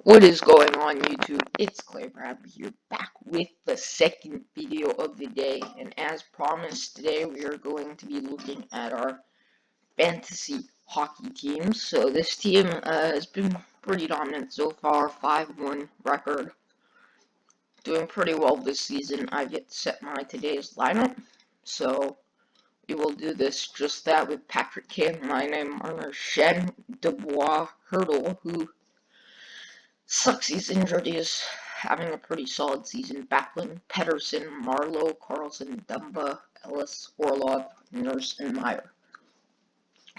What is going on YouTube? It's Claybrab here, back with the second video of the day, and as promised today we are going to be looking at our fantasy hockey teams. So this team has been pretty dominant so far, 5-1 record, doing pretty well this season. I've yet to set my today's lineup, so we will do this just that with Patrick Kane, my name, Marner, Shen, Dubois, Hurdle, who sucks he's injured. He's having a pretty solid season. Backlund, Pedersen, Marlowe, Carlson, Dumba, Ellis, Orlov, Nurse, and Meyer.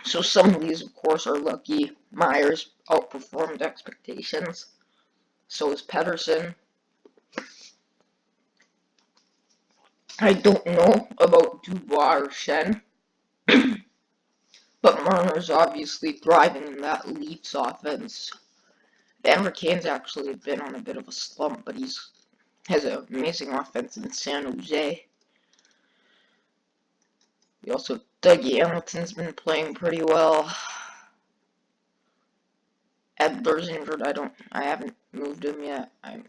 So some of these, of course, are lucky. Myers outperformed expectations. So is Pedersen. I don't know about Dubois or Shen. But Marner's obviously thriving in that Leafs offense. Denver Cane's actually been on a bit of a slump, but has an amazing offense in San Jose. We also, Dougie Hamilton's been playing pretty well. Edler's injured. I haven't moved him yet. I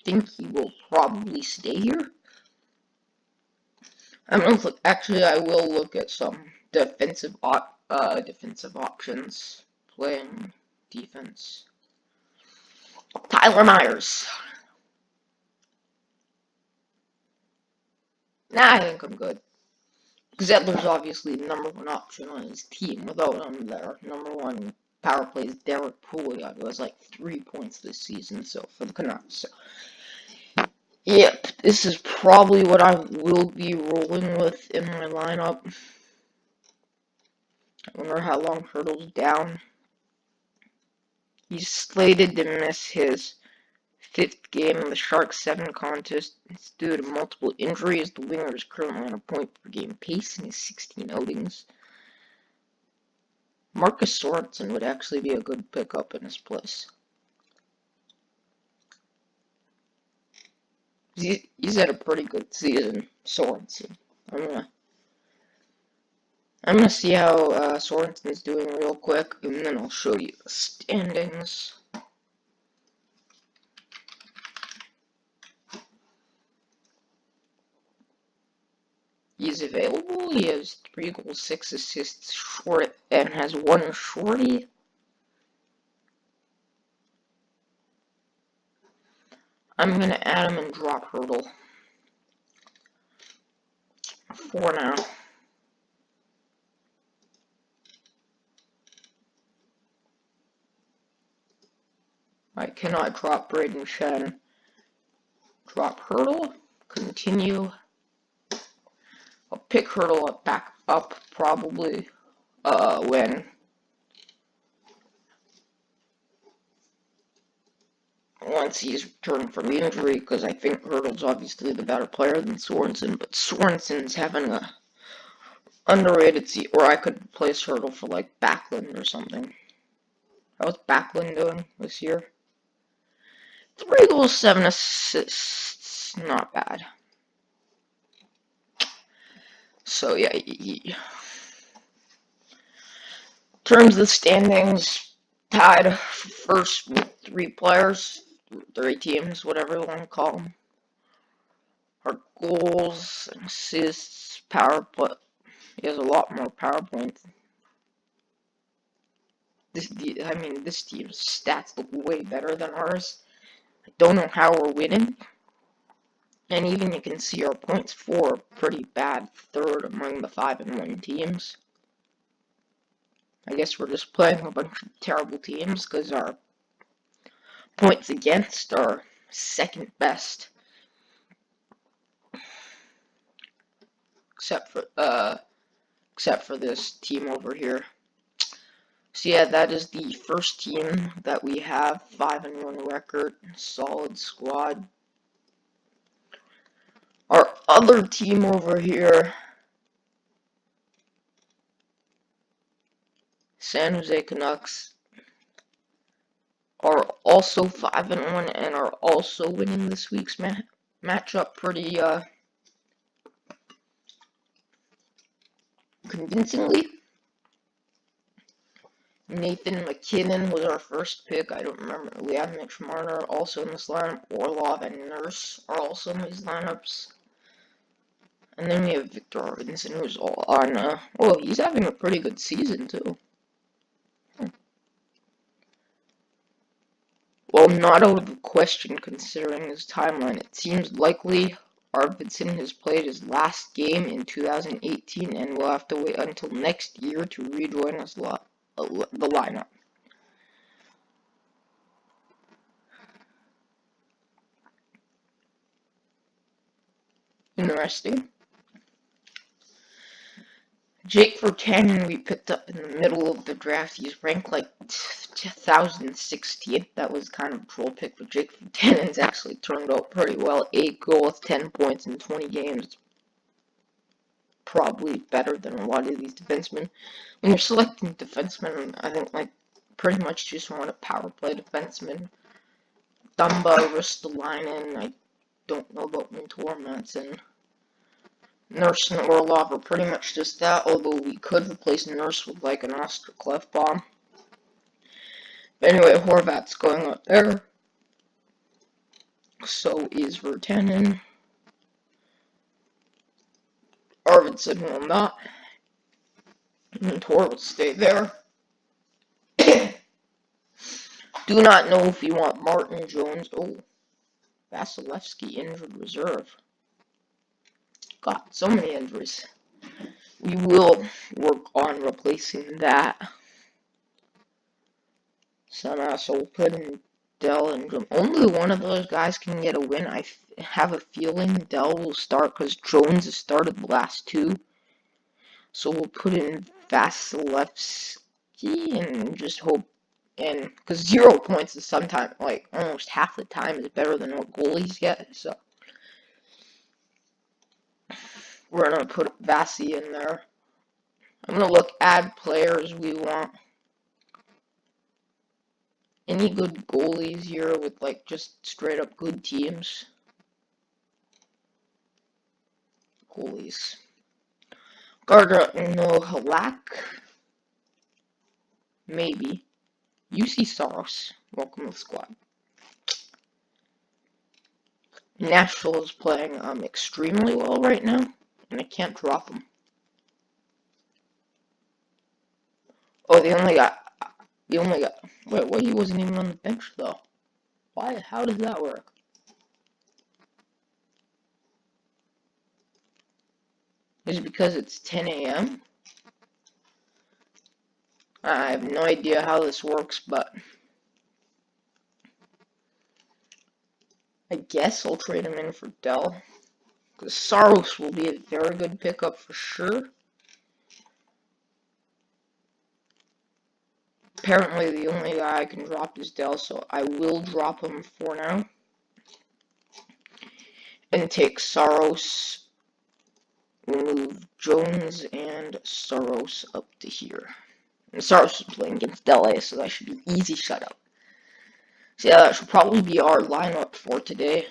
think he will probably stay here. Actually, I will look at some defensive options. Playing defense. Tyler Myers. Nah, I think I'm good. Edler's obviously the #1 option on his team. Without him, their #1 power play is Derek Pouliot, who has like 3 points this season. So for the Canucks, so yep, this is probably what I will be rolling with in my lineup. I wonder how long Hurdle's down. He's slated to miss his 5th game in the Sharks 7 contest. It's due to multiple injuries. The winger is currently on a point per game pace in his 16 outings. Marcus Sorensen would actually be a good pickup in his place. He's had a pretty good season, Sorensen. I'm gonna see how Sorensen is doing real quick, and then I'll show you the standings. He's available. He has 3 goals, 6 assists, short, and has 1 shorty. I'm gonna add him and drop Hurdle for now. I cannot drop Braden Shen. Drop Hurdle. Continue. I'll pick Hurdle up back up probably when once he's returned from injury, because I think Hurdle's obviously the better player than Sorensen, but Sorensen's having a underrated seat, or I could place Hurdle for like Backlund or something. How's Backlund doing this year? 3 goals, 7 assists, not bad. So yeah, in terms of the standings, tied first with 3 players, 3 teams, whatever you want to call them. Our goals, assists, power play. He has a lot more power points. This team's stats look way better than ours. I don't know how we're winning. And even you can see our points for pretty bad, 3rd among the 5-1 teams. I guess we're just playing a bunch of terrible teams because our points against are 2nd best. Except for this team over here. So yeah, that is the first team that we have, 5-1 record, solid squad. Our other team over here, San Jose Canucks, are also 5-1 and are also winning this week's matchup pretty convincingly. Nathan McKinnon was our first pick. I don't remember. We have Mitch Marner also in this lineup. Orlov and Nurse are also in these lineups. And then we have Victor Arvidsson, who's all on, oh, he's having a pretty good season, too. Well, not out of the question considering his timeline. It seems likely Arvidsson has played his last game in 2018 and will have to wait until next year to rejoin us the lineup. Interesting. Jake Virtanen we picked up in the middle of the draft. He's ranked like 1016th. That was kind of a troll pick, but Jake Virtanen's actually turned out pretty well. 8 goals, 10 points in 20 games. Probably better than a lot of these defensemen. When you're selecting defensemen, I think like pretty much just want a power play defenseman. Dumba, Ristolainen, I don't know about Mentor Madsen. Nurse and Orlov are pretty much just that, although we could replace Nurse with like an Oscar Klefbom. But anyway, Horvat's going up there. So is Virtanen. Arvidsson will not. Mentor will stay there. Do not know if you want Martin Jones. Oh, Vasilevsky injured reserve. Got so many injuries. We will work on replacing that. Some asshole put in Dell and Jones. Only one of those guys can get a win. I have a feeling Dell will start because Jones has started the last two. So we'll put in Vasilevsky and just hope. And because 0 points is sometimes like almost half the time is better than what goalies get. So we're going to put Vasi in there. I'm going to look add players we want. Any good goalies here with like just straight up good teams? Goalies. Gardner, no, Halak. Maybe. UC Saros. Welcome to the squad. Nashville is playing extremely well right now, and I can't drop them. Oh, they only got. Wait, what? He wasn't even on the bench though. Why? How does that work? Is it because it's 10 a.m.? I have no idea how this works, but I guess I'll trade him in for Dell. Because Saros will be a very good pickup for sure. Apparently the only guy I can drop is Dell, so I will drop him for now. And take Saros. We'll move Jones and Saros up to here. And Saros is playing against Dell, so that should be easy shutout. So yeah, that should probably be our lineup for today.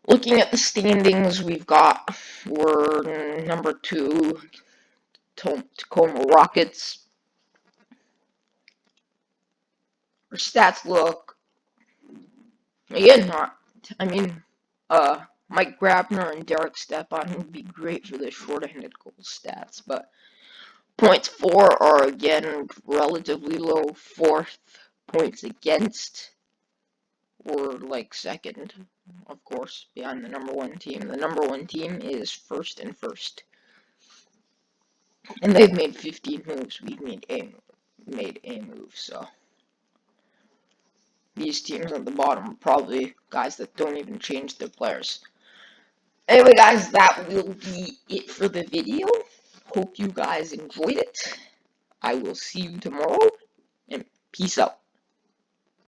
Looking at the standings we've got, we're number 2, Tacoma Rockets. Our stats look, again, Mike Grabner and Derek Stepan would be great for the short-handed goal stats, but points for are again relatively low. 4th, points against, we're like 2nd, of course, behind the number 1 team. The number 1 team is 1st and 1st. And they've made 15 moves. We've made a move, so these teams at the bottom are probably guys that don't even change their players. Anyway, guys, that will be it for the video. Hope you guys enjoyed it. I will see you tomorrow, and peace out.